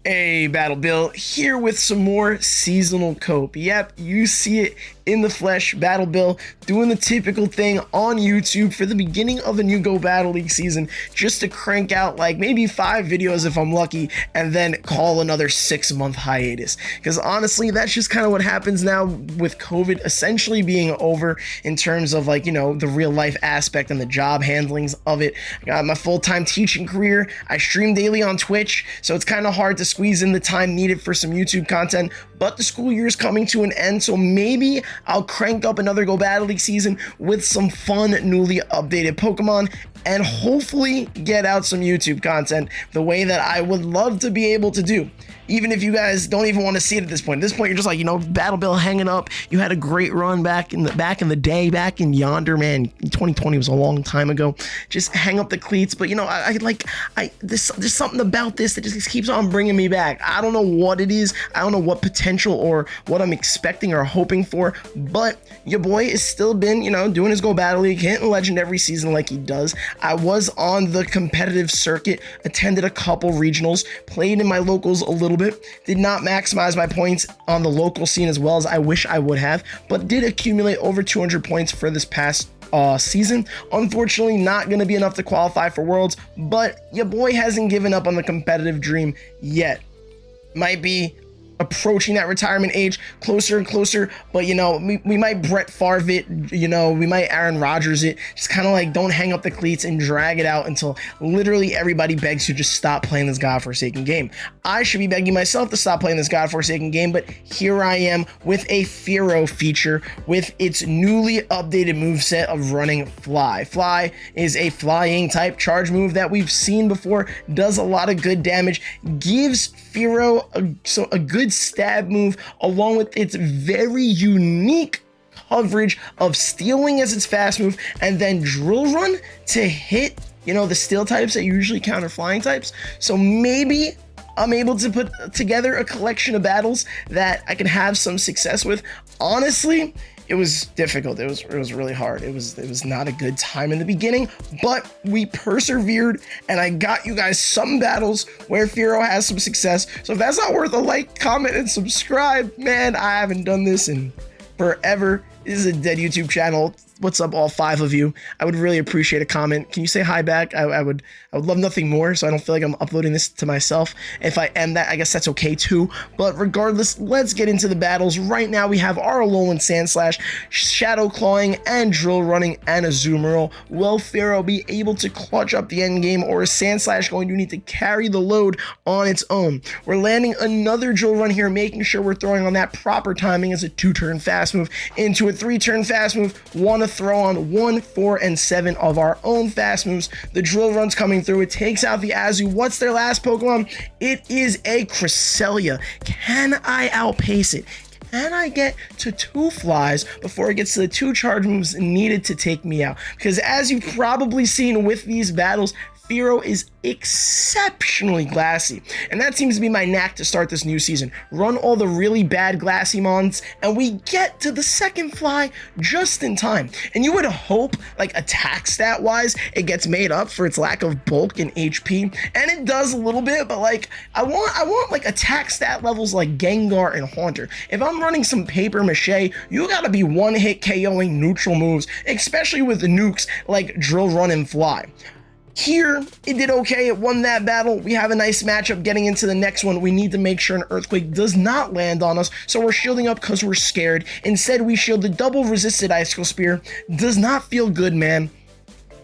Hey, Battle Bill, here with some more seasonal cope. Yep, you see it in the flesh. Battle Bill doing the typical thing on YouTube for the beginning of a new Go Battle League season, just to crank out like maybe 5 videos if I'm lucky, and then call another 6-month hiatus. Because honestly, that's just kind of what happens now with COVID essentially being over in terms of like, you know, the real life aspect and the job handlings of it. I got my full-time teaching career. I stream daily on Twitch, so it's kind of hard to squeeze in the time needed for some YouTube content, but the school year is coming to an end, so maybe I'll crank up another Go Battle League season with some fun, newly updated Pokemon, and hopefully get out some YouTube content the way that I would love to be able to do. Even if you guys don't even want to see it at this point. At this point, you're just like, you know, Battle Bill hanging up. You had a great run back in the day, back in yonder, man. 2020 was a long time ago. Just hang up the cleats. But you know, there's something about this that just keeps on bringing me back. I don't know what it is. I don't know what potential or what I'm expecting or hoping for. But your boy has still been, you know, doing his Go Battle League, hitting legend every season like he does. I was on the competitive circuit, attended a couple regionals, played in my locals a little bit, did not maximize my points on the local scene as well as I wish I would have, but did accumulate over 200 points for this past season. Unfortunately, not going to be enough to qualify for Worlds, but your boy hasn't given up on the competitive dream yet. Might be approaching that retirement age closer and closer, but you know, we might Brett Favre it, you know, we might Aaron Rodgers it, just kind of like don't hang up the cleats and drag it out until literally everybody begs you to just stop playing this godforsaken game. I should be begging myself to stop playing this godforsaken game, but here I am with a Fearow feature with its newly updated moveset of running Fly. Fly is a flying type charge move that we've seen before, does a lot of good damage, gives Fearow a good stab move along with its very unique coverage of stealing as its fast move and then drill run to hit, you know, the steel types that usually counter flying types. So maybe I'm able to put together a collection of battles that I can have some success with. Honestly, it was difficult. It was really hard. It was not a good time in the beginning, but we persevered and I got you guys some battles where Fearow has some success. So if that's not worth a like, comment, and subscribe, man, I haven't done this in forever. This is a dead YouTube channel. What's up, all 5 of you? I would really appreciate a comment. Can you say hi back? I would love nothing more, so I don't feel like I'm uploading this to myself. If I am that, I guess that's okay too. But regardless, let's get into the battles. Right now, we have our Alolan Sandslash, Shadow Clawing, and Drill Running, and a Azumarill. Will Fearow be able to clutch up the end game, or is Sandslash going to need to carry the load on its own? We're landing another Drill Run here, making sure we're throwing on that proper timing as a 2-turn fast move into a 3-turn fast move. Want to throw on 1, 4, and 7 of our own fast moves. The Drill Run's coming through. It takes out the Azu. What's their last Pokemon? It is a Cresselia. Can I outpace it? Can I get to 2 flies before it gets to the 2 charge moves needed to take me out? Because as you've probably seen with these battles, Fearow is exceptionally glassy, and that seems to be my knack to start this new season. Run all the really bad glassy mons, and we get to the second fly just in time. And you would hope, like, attack stat wise, it gets made up for its lack of bulk and HP, and it does a little bit, but like, I want like attack stat levels like Gengar and Haunter. If I'm running some paper mache, you gotta be one-hit KOing neutral moves, especially with the nukes like Drill Run and Fly. Here, it did okay. It won that battle. We have a nice matchup getting into the next one. We need to make sure an Earthquake does not land on us, so we're shielding up because we're scared. Instead, we shield the double resisted Icicle Spear. Does not feel good, man.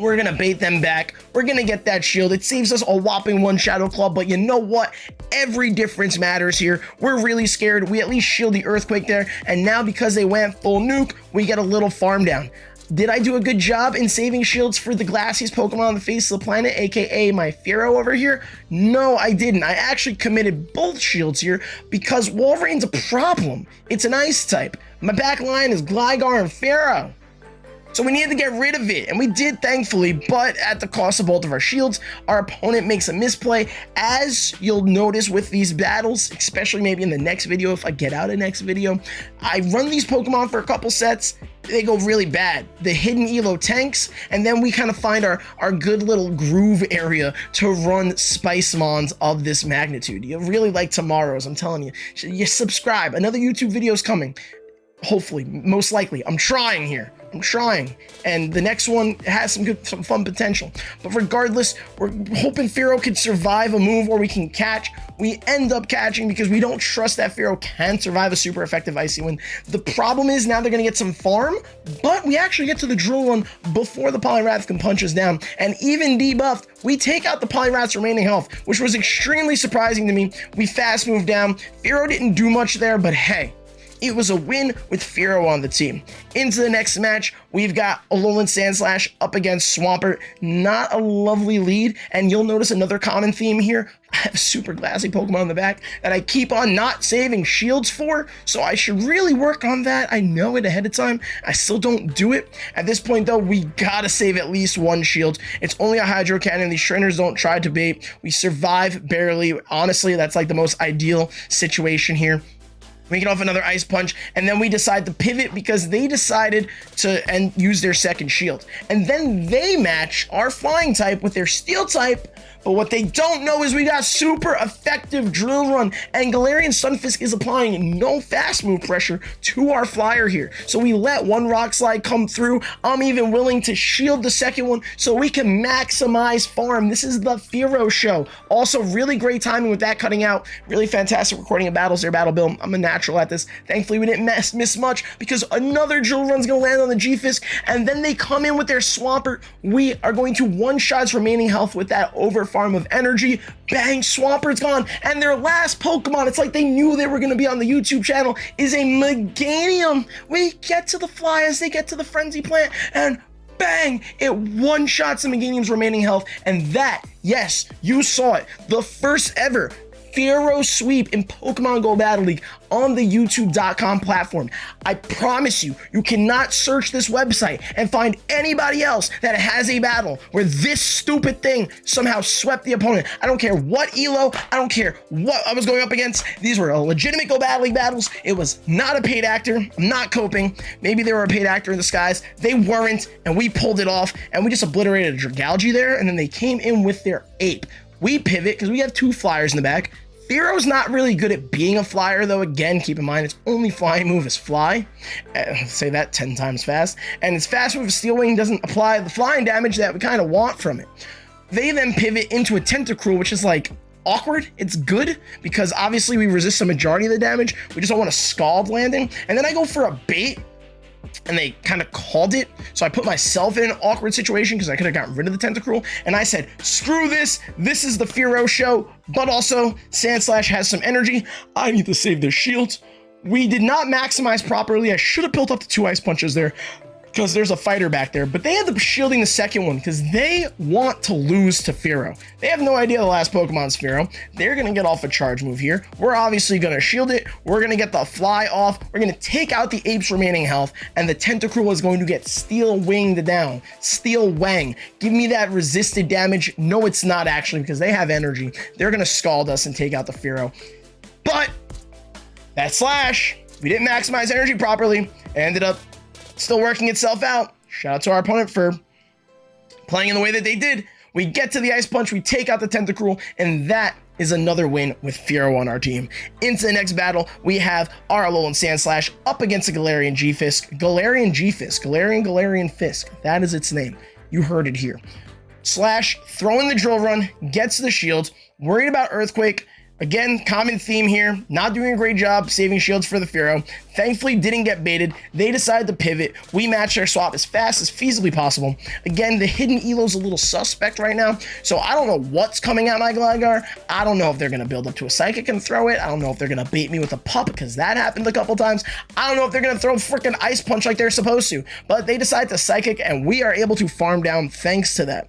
We're going to bait them back. We're going to get that shield. It saves us a whopping 1 Shadow Claw, but you know what? Every difference matters here. We're really scared. We at least shield the Earthquake there, and now because they went full nuke, we get a little farm down. Did I do a good job in saving shields for the glassiest Pokemon on the face of the planet, aka my Fearow over here? No, I didn't. I actually committed both shields here because Wolverine's a problem. It's an ice type. My back line is Gligar and Fearow. So we needed to get rid of it, and we did, thankfully, but at the cost of both of our shields. Our opponent makes a misplay, as you'll notice with these battles, especially maybe in the next video, if I get out a next video. I run these Pokemon for a couple sets, they go really bad. The hidden elo tanks, and then we kind of find our good little groove area to run Spice Mons of this magnitude. You'll really like tomorrow's, I'm telling you. You subscribe, another YouTube video is coming. Hopefully, most likely. I'm trying here. I'm trying. And the next one has some fun potential. But regardless, we're hoping Fearow can survive a move where we can catch. We end up catching because we don't trust that Fearow can survive a super effective Icy Wind. The problem is now they're going to get some farm, but we actually get to the Drill Run before the Poliwrath can punch us down. And even debuffed, we take out the Poliwrath's remaining health, which was extremely surprising to me. We fast moved down. Fearow didn't do much there, but hey, it was a win with Fearow on the team. Into the next match, we've got Alolan Sandslash up against Swampert. Not a lovely lead, and you'll notice another common theme here. I have a super glassy Pokemon in the back that I keep on not saving shields for, so I should really work on that. I know it ahead of time. I still don't do it. At this point, though, we gotta save at least one shield. It's only a Hydro Cannon. These trainers don't try to bait. We survive barely. Honestly, that's like the most ideal situation here. We get off another Ice Punch, and then we decide to pivot because they decided to use their second shield. And then they match our Flying type with their Steel type, but what they don't know is we got super effective Drill Run, and Galarian Stunfisk is applying no fast move pressure to our Flyer here. So we let one Rock Slide come through. I'm even willing to shield the second one so we can maximize farm. This is the Fearow show. Also, really great timing with that cutting out. Really fantastic recording of battles there, Battle Bill. I'm a natural at this. Thankfully, we didn't miss much because another Drill Run's gonna land on the G-Fisk, and then they come in with their Swampert. We are going to one-shot its remaining health with that over farm of energy. Bang, Swampert's gone, and their last Pokemon, it's like they knew they were going to be on the YouTube channel, is a Meganium. We get to the fly as they get to the Frenzy Plant, and bang, it one-shots the Meganium's remaining health, and that, yes, you saw it, the first ever Fearow sweep in Pokemon Go Battle League on the YouTube.com platform. I promise you, you cannot search this website and find anybody else that has a battle where this stupid thing somehow swept the opponent. I don't care what elo, I don't care what I was going up against. These were legitimate Go Battle League battles. It was not a paid actor. I'm not coping. Maybe they were a paid actor in disguise. They weren't, and we pulled it off, and we just obliterated a Dragalge there, and then they came in with their Ape. We pivot because we have two Flyers in the back. Fearow's not really good at being a Flyer, though. Again, keep in mind, its only flying move is Fly. Say that 10 times fast. And its fast move, Steel Wing, doesn't apply the flying damage that we kind of want from it. They then pivot into a Tentacruel, which is like awkward. It's good because obviously we resist the majority of the damage. We just don't want a Scald landing. And then I go for a bait, and they kind of called it, so I put myself in an awkward situation because I could have gotten rid of the Tentacruel, and I said, screw this is the Fearow show, but also Sandslash has some energy. I need to save their shields. We did not maximize properly. I should have built up the two Ice Punches there because there's a fighter back there, but they end up shielding the second one because they want to lose to Fearow. They have no idea the last Pokemon's Fearow. They're going to get off a charge move here. We're obviously going to shield it. We're going to get the Fly off. We're going to take out the Ape's remaining health, and the Tentacruel is going to get Steel Winged down. Steel Wang. Give me that resisted damage. No, it's not actually because they have energy. They're going to Scald us and take out the Fearow. But that Slash, we didn't maximize energy properly. It ended up still working itself out. Shout out to our opponent for playing in the way that they did. We get to the Ice Punch, we take out the Tentacruel, and that is another win with Fearow on our team. Into the next battle, we have our Alolan Sandslash up against a Galarian G-Fisk. Galarian Fisk. That is its name. You heard it here. Slash, throwing the Drill Run, gets the shield, worried about Earthquake. Again, common theme here, not doing a great job saving shields for the Fearow. Thankfully, didn't get baited. They decided to pivot. We matched their swap as fast as feasibly possible. Again, the hidden elo's a little suspect right now, so I don't know what's coming out my Gligar. I don't know if they're going to build up to a Psychic and throw it. I don't know if they're going to bait me with a Pup, because that happened a couple times. I don't know if they're going to throw a freaking Ice Punch like they're supposed to, but they decide to Psychic, and we are able to farm down thanks to that.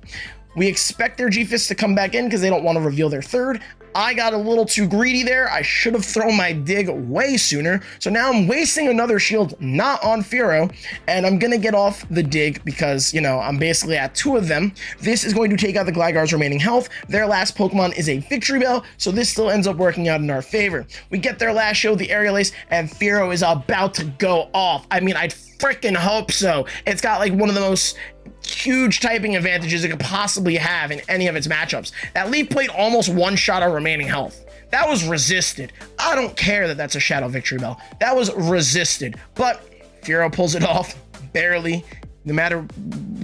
We expect their G-Fisk to come back in because they don't want to reveal their third. I got a little too greedy there. I should have thrown my dig way sooner. So now I'm wasting another shield, not on Fearow, and I'm gonna get off the dig because, you know, I'm basically at 2 of them. This is going to take out the Gligar's remaining health. Their last Pokemon is a Victory Bell, so this still ends up working out in our favor. We get their last shield, the Aerial Ace, and Fearow is about to go off. I mean, I'd freaking hope so. It's got like one of the most huge typing advantages it could possibly have in any of its matchups. That Leaf Blade almost one-shot our remaining health. That was resisted. I don't care that that's a Shadow Victory Bell. That was resisted, but Fearow pulls it off, barely, no matter,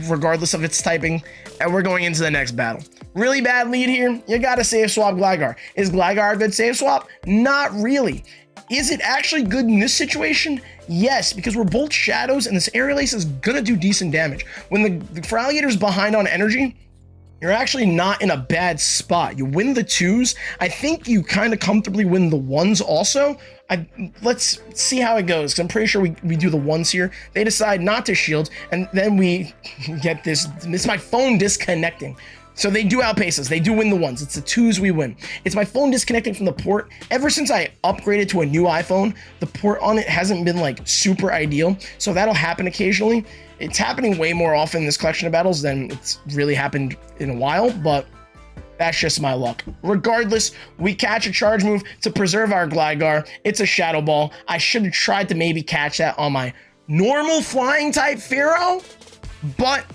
regardless of its typing, and we're going into the next battle. Really bad lead here. You gotta save swap Gligar. Is Gligar a good save swap? Not really. Is it actually good in this situation? Yes, because we're both shadows and this Aerial Ace is gonna do decent damage. When the Feraligator's behind on energy, you're actually not in a bad spot. You win the 2s. I think you kind of comfortably win the 1s also. Let's see how it goes, because I'm pretty sure we do the 1s here. They decide not to shield, and then we get this. It's my phone disconnecting. So they do outpace us. They do win the 1s. It's the 2s we win. It's my phone disconnecting from the port. Ever since I upgraded to a new iPhone, the port on it hasn't been like super ideal. So that'll happen occasionally. It's happening way more often in this collection of battles than it's really happened in a while, but that's just my luck. Regardless, we catch a charge move to preserve our Gligar. It's a Shadow Ball. I should have tried to maybe catch that on my normal flying type Fearow, but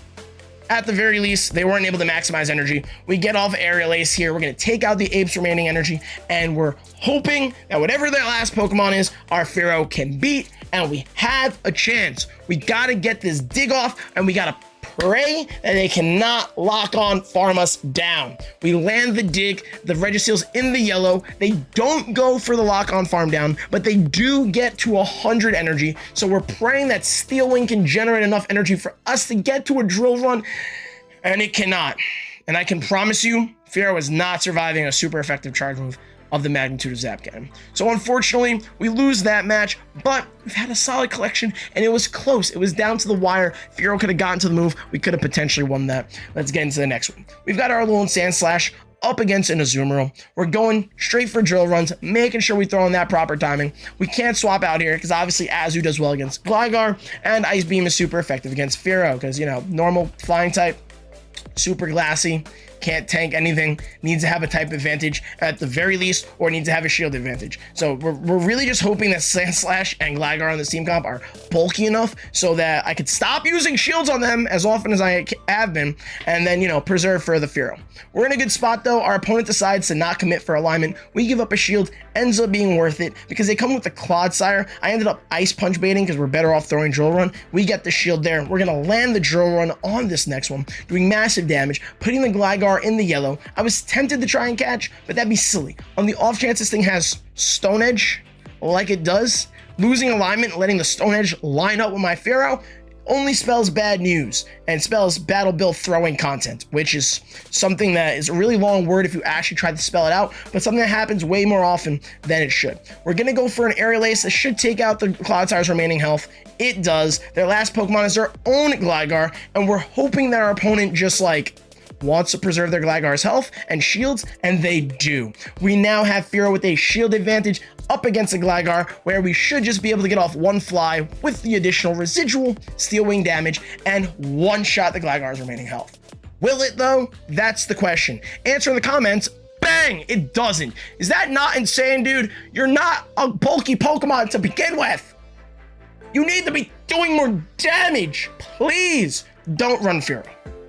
at the very least, they weren't able to maximize energy. We get off Aerial Ace here. We're going to take out the Ape's remaining energy, and we're hoping that whatever their last Pokemon is, our Fearow can beat, and we have a chance. We got to get this dig off, and we got to pray that they cannot lock on farm us down. We land the dig, the Registeel's in the yellow. They don't go for the lock on farm down, but they do get to 100 energy. So we're praying that Steel Wing can generate enough energy for us to get to a drill run, and it cannot. And I can promise you, Fearow is not surviving a super effective charge move of the magnitude of Zap Cannon. So unfortunately, we lose that match, but we've had a solid collection, and it was close. It was down to the wire. Fearow could have gotten to the move. We could have potentially won that. Let's get into the next one. We've got our Alolan Sandslash up against an Azumarill. We're going straight for drill runs, making sure we throw in that proper timing. We can't swap out here, because obviously Azu does well against Gligar, and Ice Beam is super effective against Fearow, because, you know, normal flying type, super glassy, can't tank anything, needs to have a type advantage at the very least, or needs to have a shield advantage. So we're really just hoping that Sandslash and Gligar on this team comp are bulky enough so that I could stop using shields on them as often as I have been, and then, you know, preserve for the Fearow. We're in a good spot though. Our opponent decides to not commit for alignment. We give up a shield, ends up being worth it because they come with the Clodsire. I ended up Ice Punch baiting because we're better off throwing Drill Run. We get the shield there. We're gonna land the Drill Run on this next one, doing massive damage, putting the Gligar in the yellow. I was tempted to try and catch, but that'd be silly. On the off chance this thing has Stone Edge, like it does, losing alignment and letting the Stone Edge line up with my Fearow only spells bad news and spells Battle Bill throwing content, which is something that is a really long word if you actually try to spell it out, but something that happens way more often than it should. We're gonna go for an Aerial Ace that should take out the Clodsire's remaining health. It does. Their last Pokemon is their own Gligar, and we're hoping that our opponent just like wants to preserve their Gligar's health and shields, and they do. We now have Fearow with a shield advantage up against a Gligar, where we should just be able to get off one fly with the additional residual Steel Wing damage and one-shot the Gligar's remaining health. Will it though? That's the question. Answer in the comments. Bang! It doesn't. Is that not insane, dude? You're not a bulky Pokemon to begin with. You need to be doing more damage. Please don't run Fearow.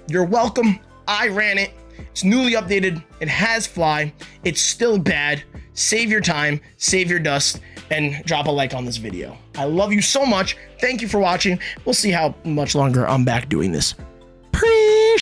You're welcome. I ran it. It's newly updated. It has fly. It's still bad. Save your time, save your dust, and drop a like on this video. I love you so much. Thank you for watching. We'll see how much longer I'm back doing this.